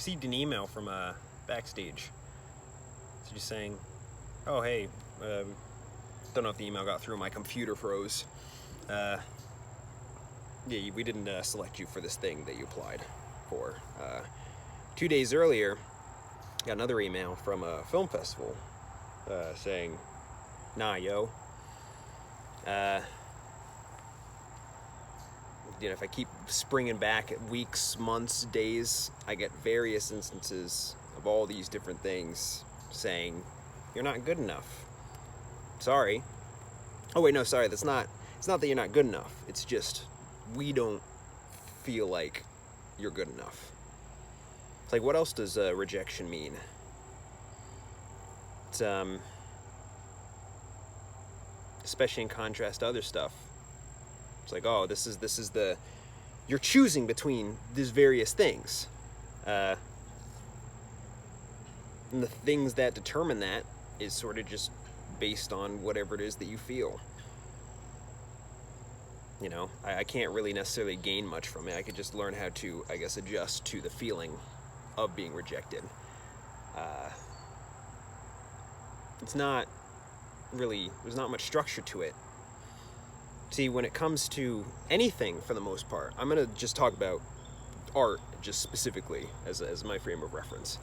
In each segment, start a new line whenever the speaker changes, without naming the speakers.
received an email from backstage. It's just saying, "Oh hey, don't know if the email got through. My computer froze. Yeah, we didn't select you for this thing that you applied for." 2 days earlier, got another email from a film festival saying, "Nah, yo. If I keep springing back at weeks, months, days, I get various instances of all these different things saying, you're not good enough. Sorry." Oh wait, no, sorry, it's not that you're not good enough. It's just, we don't feel like you're good enough. It's like, what else does rejection mean? It's, especially in contrast to other stuff. It's like, oh, this is the, you're choosing between these various things. And the things that determine that is sort of just based on whatever it is that you feel. I can't really necessarily gain much from it. I could just learn how to, I guess, adjust to the feeling of being rejected. It's not really, there's not much structure to it. See, when it comes to anything, for the most part, I'm going to just talk about art just specifically as my frame of reference.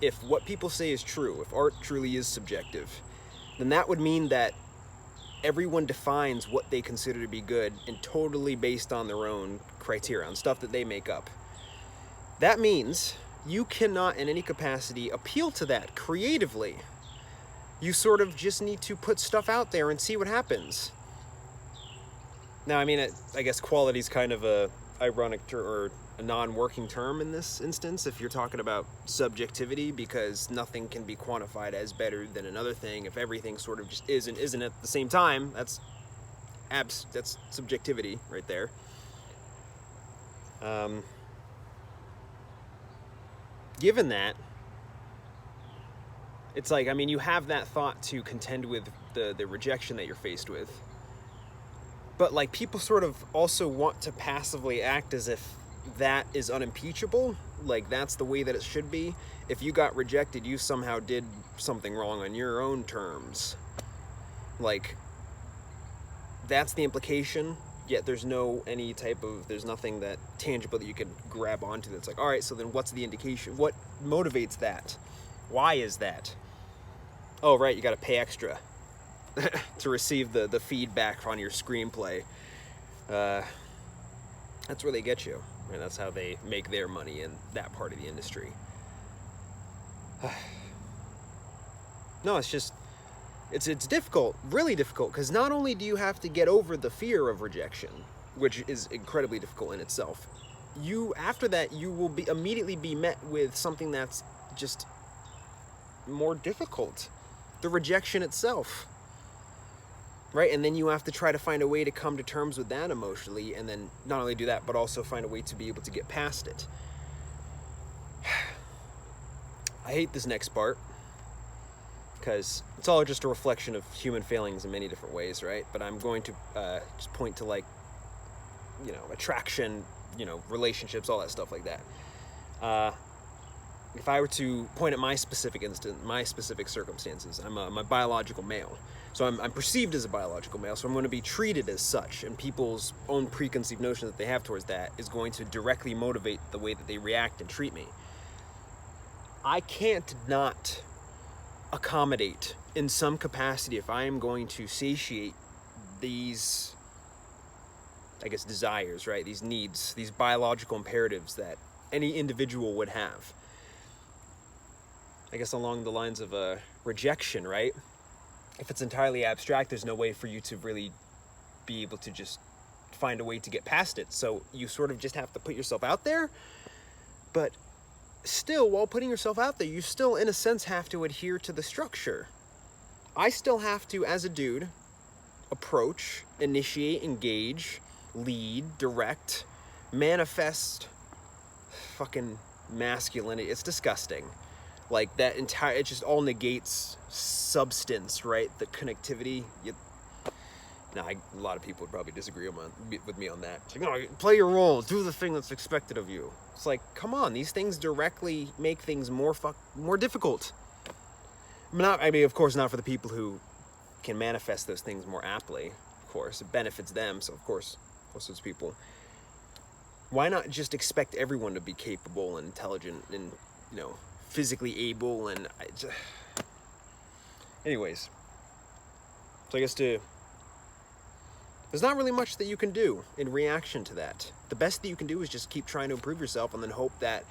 If what people say is true, if art truly is subjective, then that would mean that everyone defines what they consider to be good and totally based on their own criteria, on stuff that they make up. That means you cannot in any capacity appeal to that creatively. You sort of just need to put stuff out there and see what happens. Now, I mean, I guess quality is kind of a ironic or a non-working term in this instance if you're talking about subjectivity, because nothing can be quantified as better than another thing. If everything sort of just is and isn't at the same time, that's subjectivity right there. Given that, it's like, I mean, you have that thought to contend with the rejection that you're faced with. But, like, people sort of also want to passively act as if that is unimpeachable. Like, that's the way that it should be. If you got rejected, you somehow did something wrong on your own terms. Like, that's the implication. Yet there's there's nothing that tangible that you can grab onto that's like, all right, so then what's the indication? What motivates that? Why is that? Oh, right, you got to pay extra to receive the feedback on your screenplay. That's where they get you. And that's how they make their money in that part of the industry. No, it's just, it's difficult, really difficult, because not only do you have to get over the fear of rejection, which is incredibly difficult in itself, after that, you will immediately be met with something that's just more difficult. The rejection itself. Right? And then you have to try to find a way to come to terms with that emotionally, and then not only do that, but also find a way to be able to get past it. I hate this next part, because it's all just a reflection of human failings in many different ways, right? But I'm going to just point to, like, attraction, relationships, all that stuff like that. If I were to point at my specific instance, my specific circumstances, I'm a biological male. So I'm perceived as a biological male, so I'm going to be treated as such, and people's own preconceived notion that they have towards that is going to directly motivate the way that they react and treat me. I can't not accommodate in some capacity if I am going to satiate these, I guess, desires, right? These needs, these biological imperatives that any individual would have. I guess along the lines of rejection, right? If it's entirely abstract, there's no way for you to really be able to just find a way to get past it. So you sort of just have to put yourself out there. But still, while putting yourself out there, you still, in a sense, have to adhere to the structure. I still have to, as a dude, approach, initiate, engage, lead, direct, manifest fucking masculinity. It's disgusting. Like, that it just all negates substance, right? The connectivity. Now, a lot of people would probably disagree with me on that. It's like, no, play your role, do the thing that's expected of you. It's like, come on, these things directly make things more difficult. I mean, of course, not for the people who can manifest those things more aptly. Of course, it benefits them. So, of course, most of those people. Why not just expect everyone to be capable and intelligent and, physically able and... Anyways, so I guess there's not really much that you can do in reaction to that. The best that you can do is just keep trying to improve yourself and then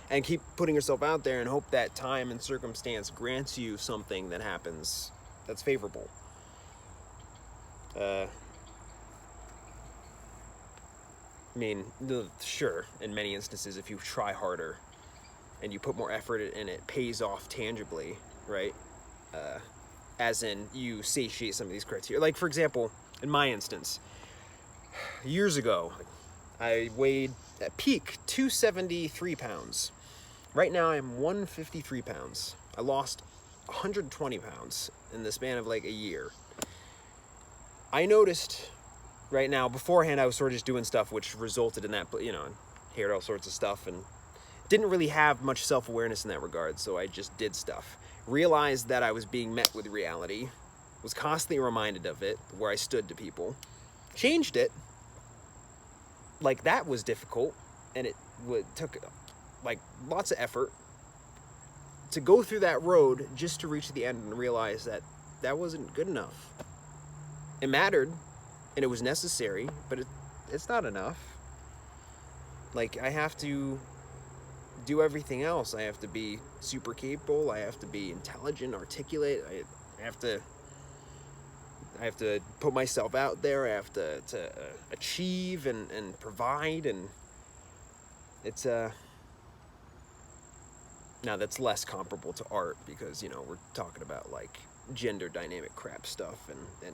and keep putting yourself out there and hope that time and circumstance grants you something that happens that's favorable. I mean, sure, in many instances, if you try harder and you put more effort in it, pays off tangibly, right? As in, you satiate some of these criteria. Like, for example, in my instance, years ago, I weighed, at peak, 273 pounds. Right now, I'm 153 pounds. I lost 120 pounds in the span of like a year. I noticed right now, beforehand, I was sort of just doing stuff which resulted in that, heard all sorts of stuff and didn't really have much self-awareness in that regard, so I just did stuff. Realized that I was being met with reality, was constantly reminded of it, where I stood to people, changed it. Like, that was difficult, and it took like lots of effort to go through that road just to reach the end and realize that that wasn't good enough. It mattered, and it was necessary, but it's not enough. Like, I have to do everything else. I have to be super capable. I have to be intelligent, articulate. I have to put myself out there. I have to achieve and provide, and it's now that's less comparable to art because we're talking about like gender dynamic crap stuff and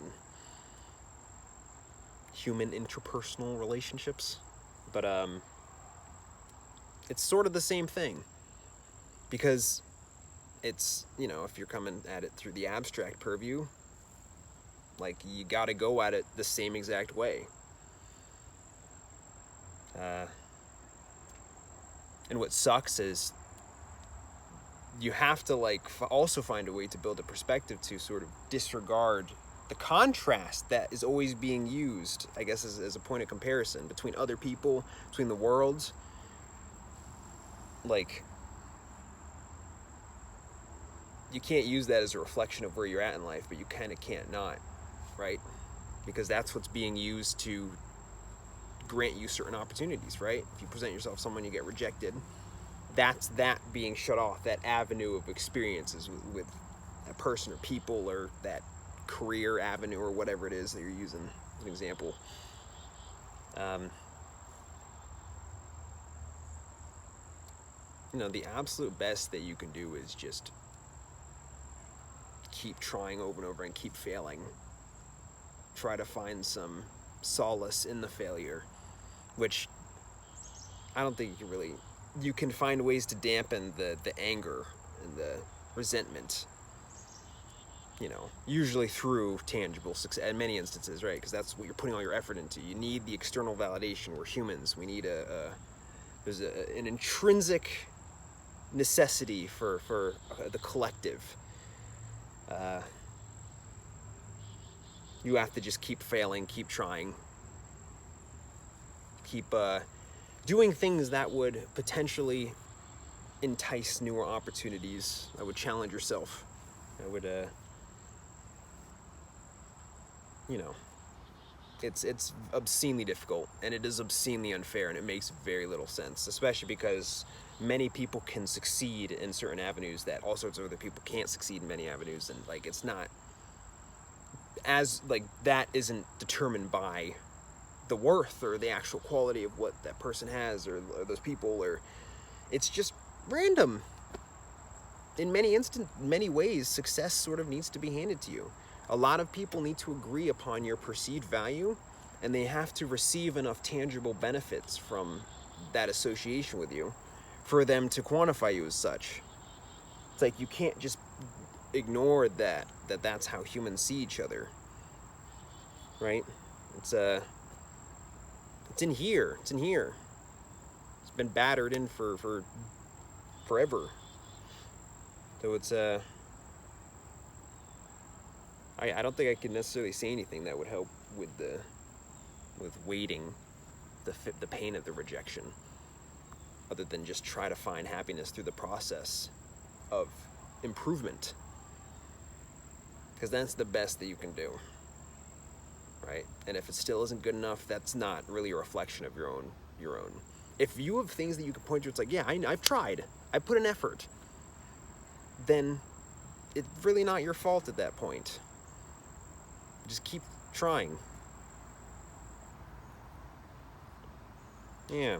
human interpersonal relationships, but it's sort of the same thing because it's if you're coming at it through the abstract purview, like, you gotta go at it the same exact way. And what sucks is you have to also find a way to build a perspective to sort of disregard the contrast that is always being used, I guess, as a point of comparison between other people, between the worlds. Like, you can't use that as a reflection of where you're at in life, but you kind of can't not, right? Because that's what's being used to grant you certain opportunities, right? If you present yourself to someone, you get rejected. That's that being shut off, that avenue of experiences with a person or people, or that career avenue or whatever it is that you're using as an example. The absolute best that you can do is just keep trying over and over and keep failing. Try to find some solace in the failure, which I don't think you can find ways to dampen the anger and the resentment, usually through tangible success in many instances, right? Because that's what you're putting all your effort into. You need the external validation. We're humans. We need there's an intrinsic necessity for the collective. You have to just keep failing, keep trying, keep doing things that would potentially entice newer opportunities. I would challenge yourself. I would, it's obscenely difficult, and it is obscenely unfair, and it makes very little sense, especially because many people can succeed in certain avenues that all sorts of other people can't succeed in many avenues, and it's not as that isn't determined by the worth or the actual quality of what that person has or those people, or it's just random. In many ways, success sort of needs to be handed to you. A lot of people need to agree upon your perceived value, and they have to receive enough tangible benefits from that association with you for them to quantify you as such. It's like you can't just ignore that's how humans see each other, right? It's in here. It's in here. It's been battered in for forever. So it's I don't think I can necessarily say anything that would help with waiting the pain of the rejection, other than just try to find happiness through the process of improvement, because that's the best that you can do, right? And if it still isn't good enough, that's not really a reflection of your own. If you have things that you can point to, it's like, yeah, I've tried, I put an effort, then it's really not your fault at that point. Just keep trying. Yeah.